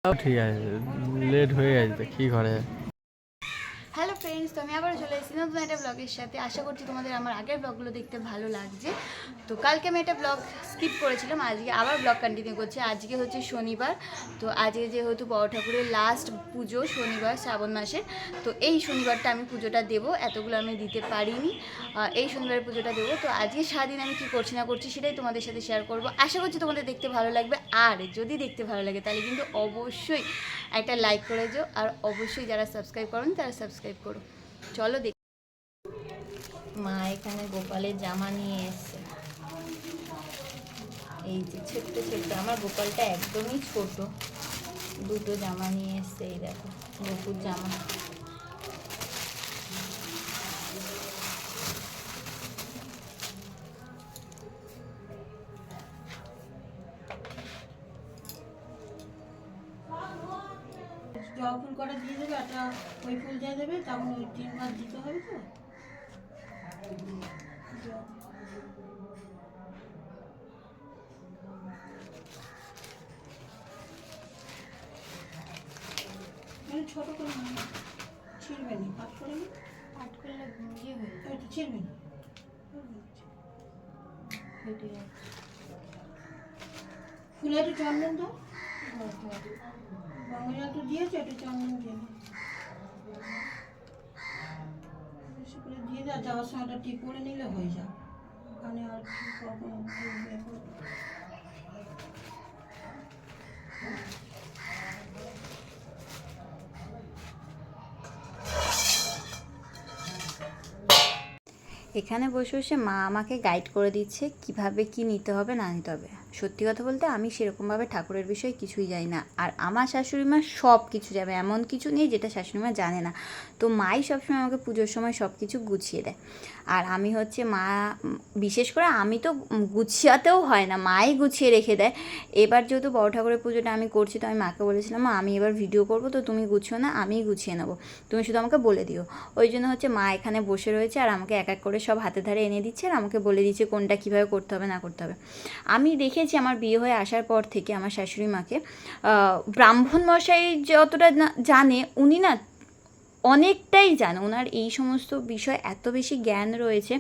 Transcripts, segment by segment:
ঠিক আছে, লেট হয়ে গেছে তো কী করে। হ্যালো ফ্রেন্ডস, তো আমি আবার চলে এসেছি নতুন একটা ব্লগের সাথে। আশা করছি তোমাদের আমার আগের ব্লগগুলো দেখতে ভালো লাগছে। তো কালকে আমি একটা ব্লগ স্কিপ করেছিলাম, আজকে আবার ব্লগ কন্টিনিউ করছি। আজকে হচ্ছে শনিবার, তো আজকে যেহেতু বড় ঠাকুরের লাস্ট পুজো শনিবার শ্রাবণ মাসের, তো এই শনিবারটা আমি পুজোটা দেবো। এতগুলো আমি দিতে পারিনি, এই শনিবারের পুজোটা দেবো। তো আজকে সারাদিন আমি কী করছি না করছি সেটাই তোমাদের সাথে শেয়ার করবো। আশা করছি তোমাদের দেখতে ভালো লাগবে। আর যদি দেখতে ভালো লাগে তাহলে কিন্তু অবশ্যই একটা লাইক করে দিও, আর অবশ্যই যারা সাবস্ক্রাইব করেন তারা সাবস্ক্রাইব করো। চলো দেখ। মা এখানে গোপালের জামা নিয়ে এসছে। এই যে ছোট্ট ছোট্ট, আমার গোপালটা একদমই ছোট, দুটো জামা নিয়ে এসছে। এই দেখো গোপুর জামা। জবা ফুল কটা দিয়ে দেবে, একটা ওই ফুল দিয়ে দেবে, তখন ওই 3 বার দিতে হবে। তো মানে ছোট করে ছিঁড়বে না, পাট করে নি, পাট করলে ইয়ে হয়ে যায়, একটু ছিঁড়বে না, ফেটে যাচ্ছে। ফুলে একটু চন্দন দাও, গঙ্গা জল তো দিয়েছে, একটু চন্দন দিয়ে দাও, বেশি করে দিয়ে দাও। যাওয়ার সময় একটা টিপ করে নিলে হয়ে যাবে, ওখানে আর কখনো এখানে বসে বসে মা আমাকে গাইড করে দিচ্ছে কিভাবে কি নিতে হবে না নিতে হবে। সত্যি কথা বলতে আমি সেরকমভাবে ঠাকুরের বিষয়ে কিছুই জানি না, আর আমার শাশুড়ি মা সব কিছু যাবে, এমন কিছু নেই যেটা শাশুড়ি মা জানে না। তো মাই সবসময় আমাকে পুজোর সময় সব কিছু গুছিয়ে দেয়। আর আমি হচ্ছে মা, বিশেষ করে আমি তো গুছিয়াতেও হয় না, মাই গুছিয়ে রেখে দেয়। এবার যেহেতু বড় ঠাকুরের পুজোটা আমি করছি, তো আমি মাকে বলেছিলাম মা আমি এবার ভিডিও করবো, তো তুমি গুছিও না, আমিই গুছিয়ে নেবো, তুমি শুধু আমাকে বলে দিও। ওই জন্য হচ্ছে মা এখানে বসে রয়েছে আর আমাকে এক এক করে সব হাতে ধারে এনে দিচ্ছে, আর আমাকে বলে দিচ্ছে কোনটা কীভাবে করতে হবে না করতে হবে। আমি দেখেছি আমার বিয়ে হয়ে আসার পর থেকে আমার শাশুড়ি মাকে ব্রাহ্মণ মশাই যতটা জানে, উনি না অনেকটাই জানে, ওনার এই সমস্ত বিষয় এত বেশি জ্ঞান রয়েছে।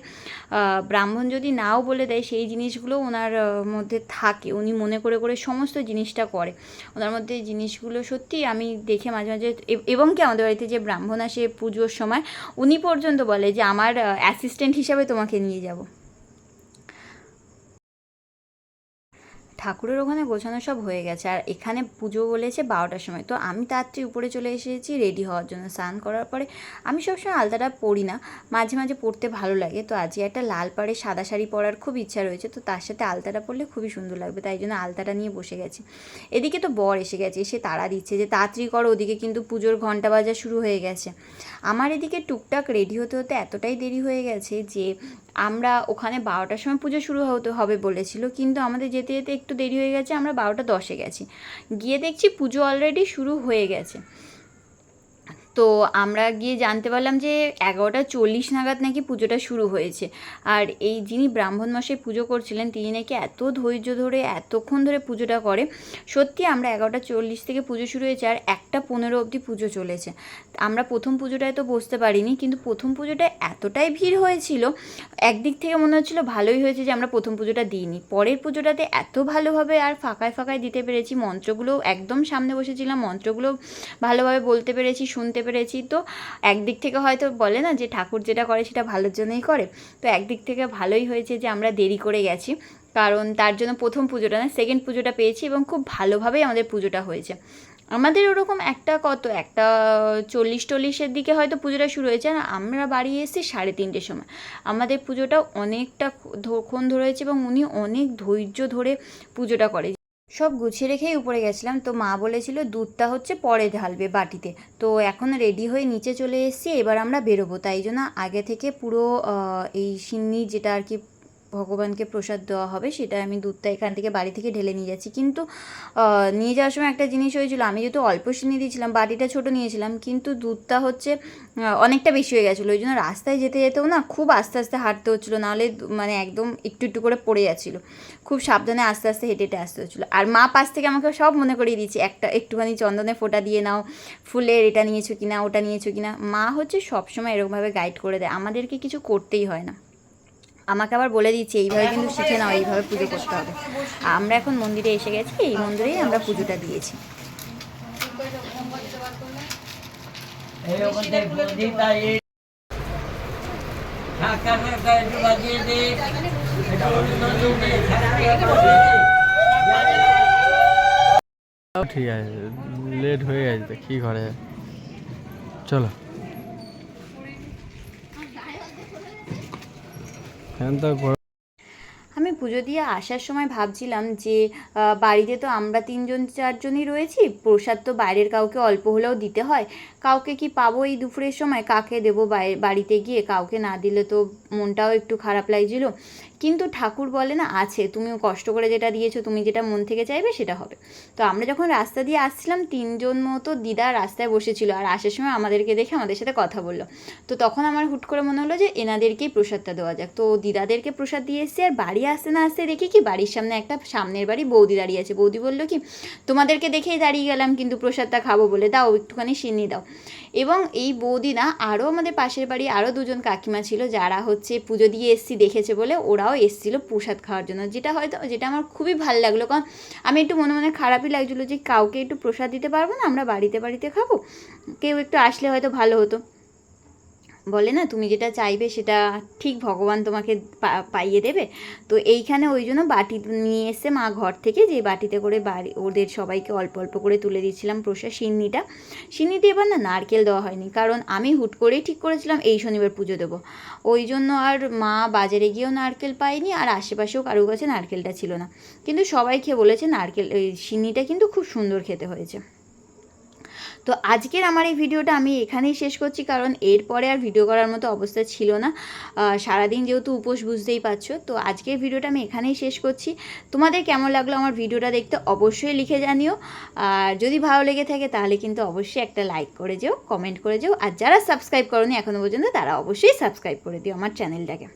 ব্রাহ্মণ যদি নাও বলে দেয় সেই জিনিসগুলো ওনার মধ্যে থাকে, উনি মনে করে করে সমস্ত জিনিসটা করে। ওনার মধ্যে জিনিসগুলো সত্যি আমি দেখে মাঝে মাঝে, এবং কি আমাদের বাড়িতে যে ব্রাহ্মণ আসে পুজোর সময়, উনি পর্যন্ত বলে যে আমার অ্যাসিস্ট্যান্ট হিসাবে তোমাকে নিয়ে যাব। ঠাকুরের ওখানে গোছানো সব হয়ে গেছে, আর এখানে পুজো বলেছে 12টার সময়। তো আমি তাড়াতাড়ি উপরে চলে এসেছি রেডি হওয়ার জন্য। স্নান করার পরে আমি সবসময় আলতাটা পরি না, মাঝে মাঝে পরতে ভালো লাগে। তো আজকে একটা লাল পাড়ে সাদা শাড়ি পরার খুব ইচ্ছা রয়েছে, তো তার সাথে আলতাটা পরলে খুবই সুন্দর লাগবে, তাই জন্য আলতাটা নিয়ে বসে গেছি। এদিকে তো বর এসে গেছে, এসে তাড়া দিচ্ছে যে তাড়াতাড়ি করো, ওদিকে কিন্তু পুজোর ঘন্টা বাজা শুরু হয়ে গেছে। আমার এদিকে টুকটাক রেডি হতে হতে এতটাই দেরি হয়ে গেছে যে আমরা ওখানে 12টার সময় পুজো শুরু হতে হবে বলেছিল, কিন্তু আমাদের যেতে যেতে একটু দেরি হয়ে গেছে, আমরা 12টা 10-এ গেছি, গিয়ে দেখছি পুজো অলরেডি শুরু হয়ে গেছে। তো আমরা গিয়ে জানতে পারলাম যে 11টা 40 নাগাদ নাকি পুজোটা শুরু হয়েছে। আর এই যিনি ব্রাহ্মণ মশাই পুজো করছিলেন তিনি নাকি এত ধৈর্য ধরে এতক্ষণ ধরে পুজোটা করে। সত্যি আমরা 11টা 40 থেকে পুজো শুরু হয়েছে, আর 1টা 15 অবধি পুজো চলেছে। আমরা প্রথম পুজোটায় তো বসতে পারিনি, কিন্তু প্রথম পুজোটায় এতটাই ভিড় হয়েছিল, একদিক থেকে মনে হচ্ছিলো ভালোই হয়েছে যে আমরা প্রথম পুজোটা দিইনি। পরের পুজোটাতে এত ভালোভাবে আর ফাঁকায় ফাঁকায় দিতে পেরেছি, মন্ত্রগুলো একদম সামনে বসেছিলাম, মন্ত্রগুলো ভালোভাবে বলতে পেরেছি, শুনতে পেরেছি। তো একদিক থেকে হয়তো বলে না যে ঠাকুর যেটা করে সেটা ভালোর জন্যই করে, তো একদিক থেকে ভালোই হয়েছে যে আমরা দেরি করে গেছি, কারণ তার জন্য প্রথম পুজোটা না সেকেন্ড পুজোটা পেয়েছি, এবং খুব ভালোভাবেই আমাদের পুজোটা হয়েছে। আমাদের ওরকম একটা 40-40-এর দিকে হয়তো পুজোটা শুরু হয়েছে, আর আমরা বাড়ি এসেছি 3:30-র সময়। আমাদের পুজোটা অনেকটা ক্ষণ ধরে হয়েছে, এবং উনি অনেক ধৈর্য ধরে পুজোটা করে। সব গুছিয়ে রেখেই উপরে গেছিলাম, তো মা বলেছিল দুধটা হচ্ছে পরে ঢালবে বাটিতে। তো এখন রেডি হয়ে নিচে চলে এসেছি, এবার আমরা বেরোবো, তাই জন্য আগে থেকে পুরো এই সিন্নি যেটা আর কি ভগবানকে প্রসাদ দেওয়া হবে, সেটা আমি দুধটা এখান থেকে বাড়ি থেকে ঢেলে নিয়ে যাচ্ছি। কিন্তু নিয়ে যাওয়ার সময় একটা জিনিস হয়েছিল, আমি যেহেতু অল্প চিনি দিয়েছিলাম, বাটিটা ছোট নিয়েছিলাম, কিন্তু দুধটা হচ্ছে অনেকটা বেশি হয়ে গেছিলো। ওই জন্য রাস্তায় যেতে যেতেও না খুব আস্তে আস্তে হাঁটতে হচ্ছিলো, নাহলে মানে একদম একটু একটু করে পড়ে যাচ্ছিলো। খুব সাবধানে আস্তে আস্তে হেঁটে হেঁটে আসতে হচ্ছিলো। আর মা পাশ থেকে আমাকে সব মনে করিয়ে দিচ্ছে, একটুখানি চন্দনের ফোঁটা দিয়ে নাও, ফুলের এটা নিয়েছো কিনা, ওটা নিয়েছো কিনা। মা হচ্ছে সবসময় এরকমভাবে গাইড করে দেয়, আমাদেরকে কিছু করতেই হয় না। আমাকে আবার বলে দিচ্ছে এইভাবে কিন্তু শিখে নাও, এইভাবে পুজো করতে হবে। আমরা এখন মন্দিরে এসে গেছি, এই মন্দিরেই আমরা পুজোটা দিয়েছি। ঠিক আছে, লেট হয়ে গেছে তো কী করে, চলো। এখন তো আমি পুজো দিয়ে আসার সময় ভাবছিলাম যে বাড়িতে তো আমরা 3-4জনই রয়েছি, প্রসাদ তো বাইরের কাউকে অল্প হলেও দিতে হয়। কাউকে কি পাবো এই দুপুরের সময়, কাকে দেবো বাড়িতে গিয়ে? কাউকে না দিলে তো মনটাও একটু খারাপ লাগছিল। কিন্তু ঠাকুর বলে না, আছে, তুমিও কষ্ট করে যেটা দিয়েছো, তুমি যেটা মন থেকে চাইবে সেটা হবে। তো আমরা যখন রাস্তা দিয়ে আসছিলাম, 3জন মতো দিদা রাস্তায় বসেছিল, আর আসার সময় আমাদেরকে দেখে আমাদের সাথে কথা বললো। তো তখন আমার হুট করে মনে হলো যে এনাদেরকেই প্রসাদটা দেওয়া যাক। তো দিদাদেরকে প্রসাদ দিয়ে এসেছি, আর বাড়ি আসতে না আসতে দেখি কি বাড়ির সামনে একটা সামনের বাড়ি বৌদি দাঁড়িয়ে আছে। বৌদি বললো কি, তোমাদেরকে দেখেই দাঁড়িয়ে গেলাম, কিন্তু প্রসাদটা খাবো বলে, দাও একটুখানি সিন্নি দাও। এবং এই বৌদি না, আরও আমাদের পাশের বাড়ি আরও 2জন কাকিমা ছিল, যারা হচ্ছে পুজো দিয়ে এসছি দেখেছে বলে ওরাও এসেছিলো প্রসাদ খাওয়ার জন্য। যেটা আমার খুবই ভালো লাগলো, কারণ আমি একটু মনে মনে খারাপই লাগছিলো যে কাউকে একটু প্রসাদ দিতে পারবো না, আমরা বাড়িতে বাড়িতে খাবো, কেউ একটু আসলে হয়তো ভালো হতো। বলে না, তুমি যেটা চাইবে সেটা ঠিক ভগবান তোমাকে পাইয়ে দেবে। তো এইখানে ওই জন্য বাটি নিয়ে এসে মা ঘর থেকে, যে বাটিতে করে ওদের সবাইকে অল্প অল্প করে তুলে দিচ্ছিলাম প্রসাদ। সিন্নিতে এবার না নারকেল দেওয়া হয়নি, কারণ আমি হুট করেই ঠিক করেছিলাম এই শনিবার পুজো দেবো, ওই জন্য আর মা বাজারে গিয়েও নারকেল পাইনি, আর আশেপাশেও কারোর কাছে নারকেলটা ছিল না। কিন্তু সবাই খেয়ে বলেছে সিন্নিটা কিন্তু খুব সুন্দর খেতে হয়েছে। তো আজকের আমার এই ভিডিওটা আমি এখানেই শেষ করছি, কারণ এরপরে আর ভিডিও করার মতো অবস্থা ছিল না। সারাদিন যেহেতু উপোস, বুঝতেই পারছো। তো আজকের ভিডিওটা আমি এখানেই শেষ করছি। তোমাদের কেমন লাগলো আমার ভিডিওটা দেখতে অবশ্যই লিখে জানিও। আর যদি ভালো লেগে থাকে তাহলে কিন্তু অবশ্যই একটা লাইক করে যেও, কমেন্ট করে যেও। আর যারা সাবস্ক্রাইব করোনি এখনও পর্যন্ত, তারা অবশ্যই সাবস্ক্রাইব করে দিও আমার চ্যানেলটাকে।